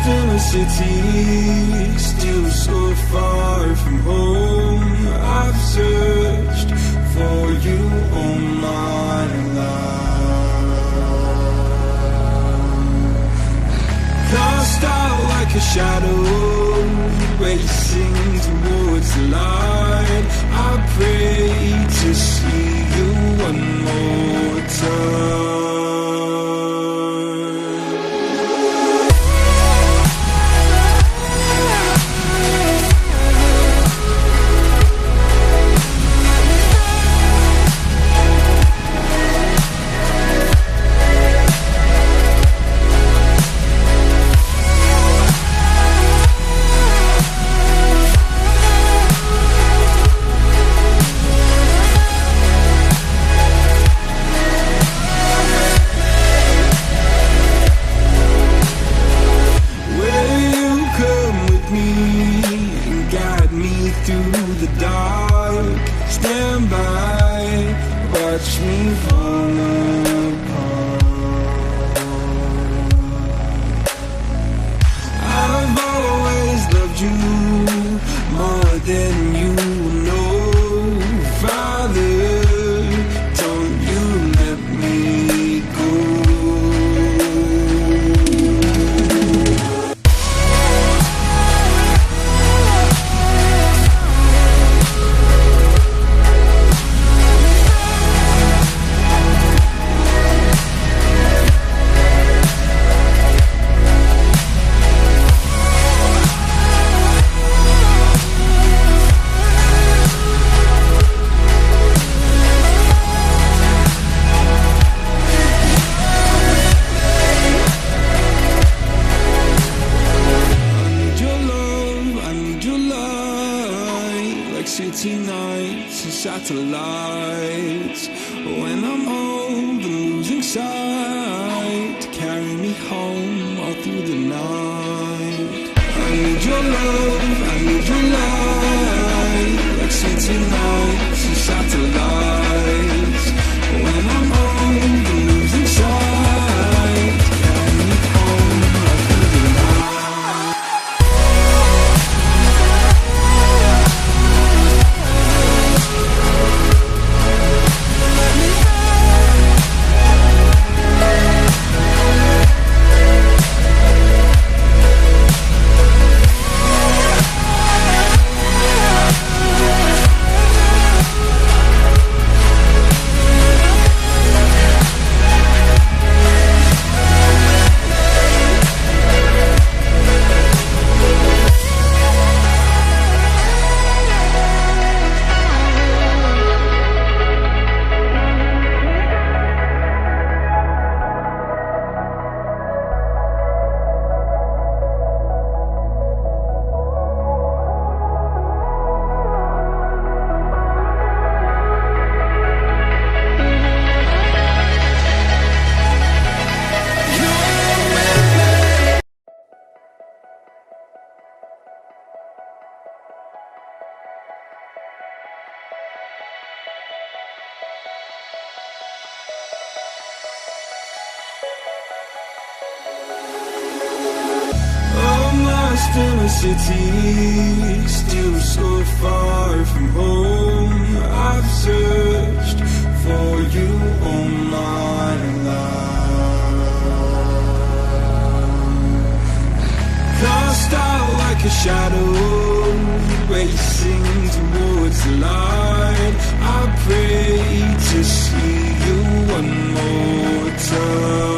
in a city, still so far from home. I've searched for you all my life. Cast out like a shadow, racing towards the light. I pray to see you one more time. Satellites. When I'm old and losing sight, carry me home all through the night. I need your love, I need your light, like city nights and satellites. When I'm old and losing sight, carry me home all through the night. In a city, still so far from home. I've searched for you all my life. Cast out like a shadow, racing towards the light. I pray to see you one more time.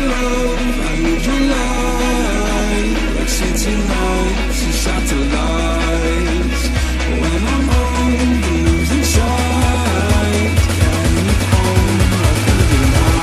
love, I need your light, like city lights and satellites. When I'm old and losing sight, carry me home like through the night.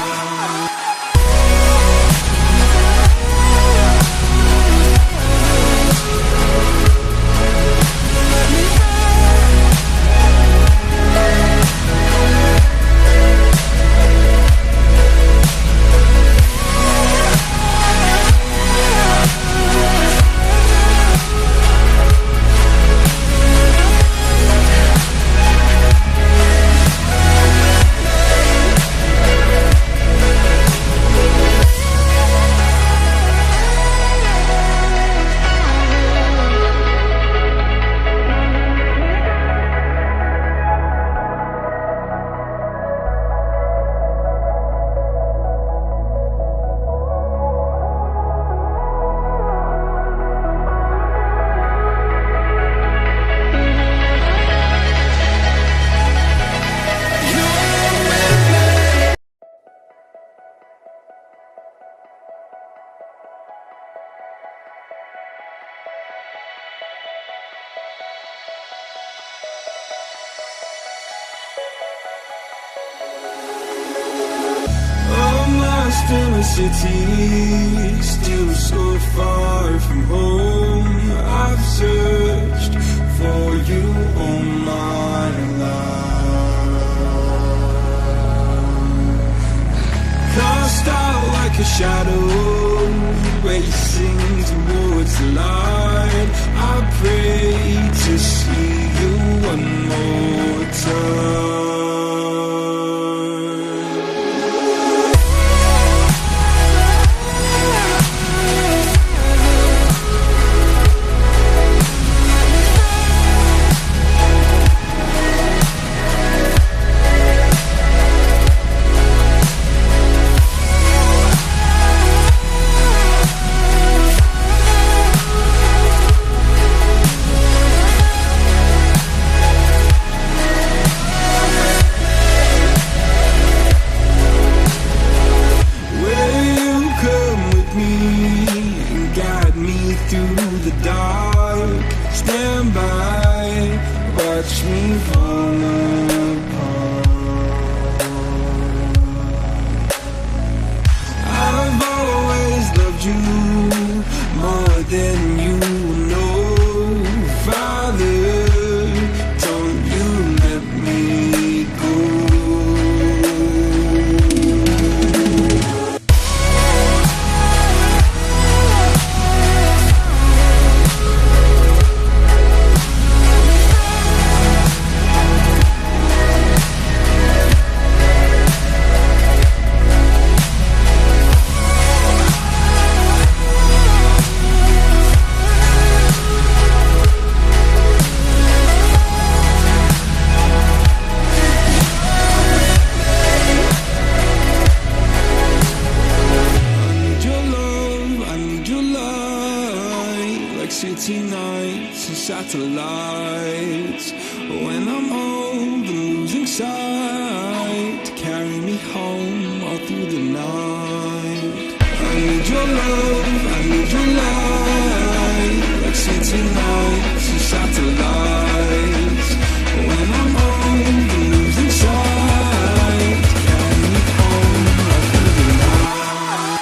In a city, still so far from home. I've searched for you all my life. Cast out like a shadow, racing towards the light. I pray to see you one more time. city nights and satellites. When I'm old and losing sight, carry me home all through the night. I need your love, I need your light, like city nights and satellites. When I'm old and losing sight, carry me home all through the night.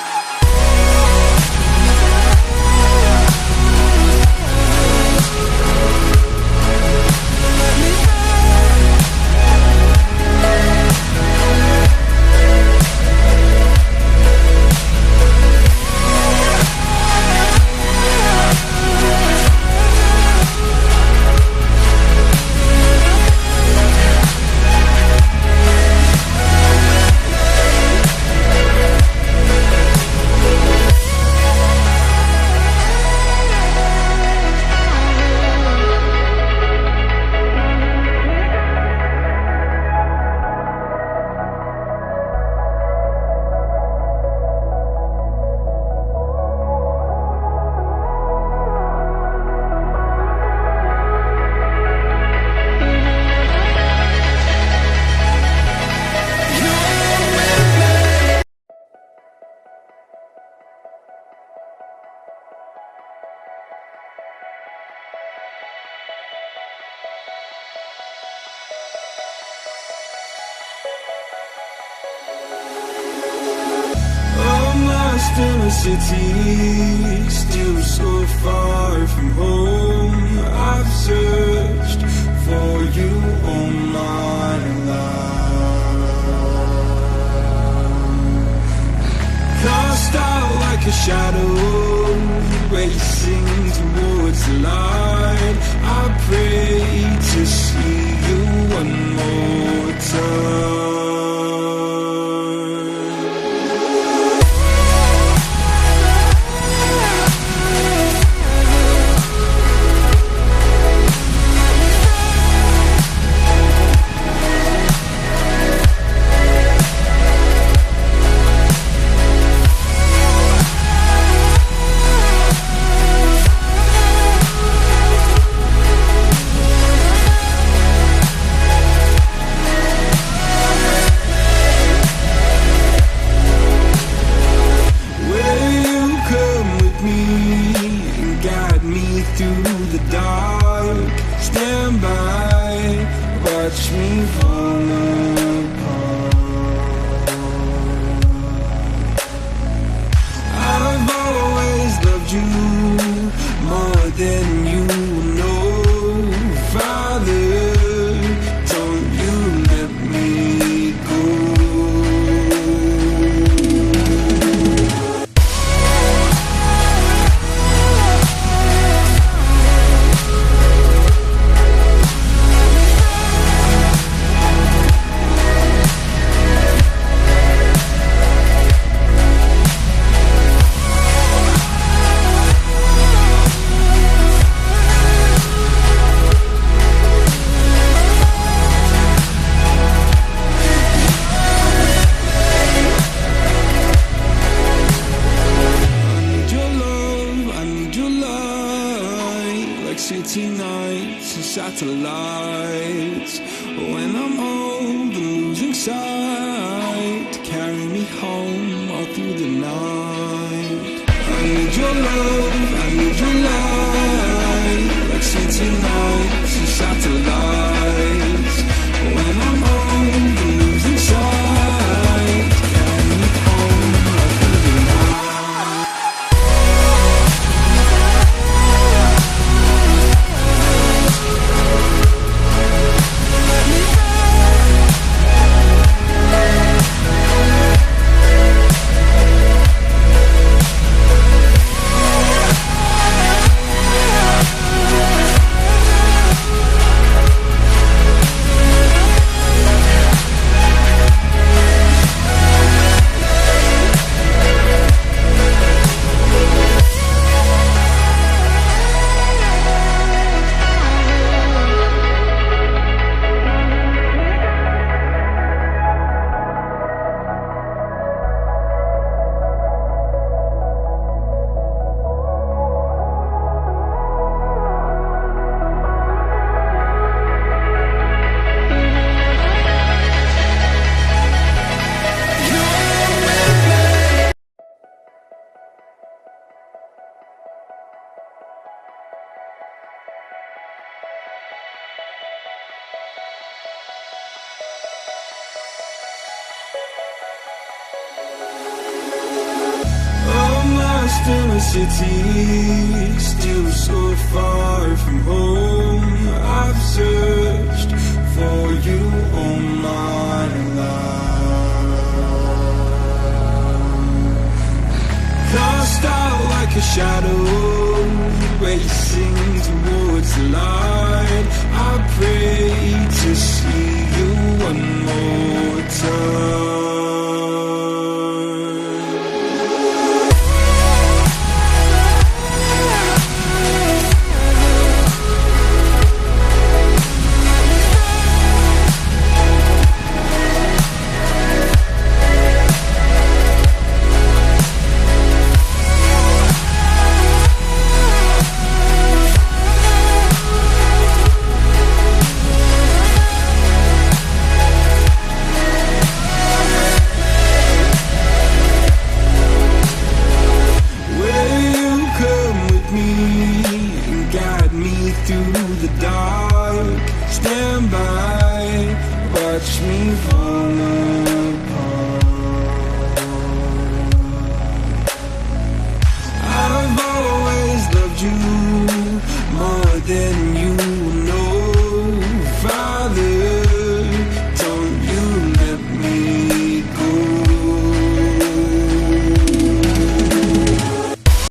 in a city, still so far from home. I've searched for you all my life. Cast out like a shadow, racing towards the light. I pray to see you one more time. Satellites. When I'm old and losing sight, carry me home all through the night. I need your love, I need your light, like city nights and satellites. When I'm old and losing sight, carry me home all through the night. In a city, still so far from home. I've searched for you all my life. Cast out like a shadow, racing towards the light. I pray to see you one more time. Watch me fall apart. you more than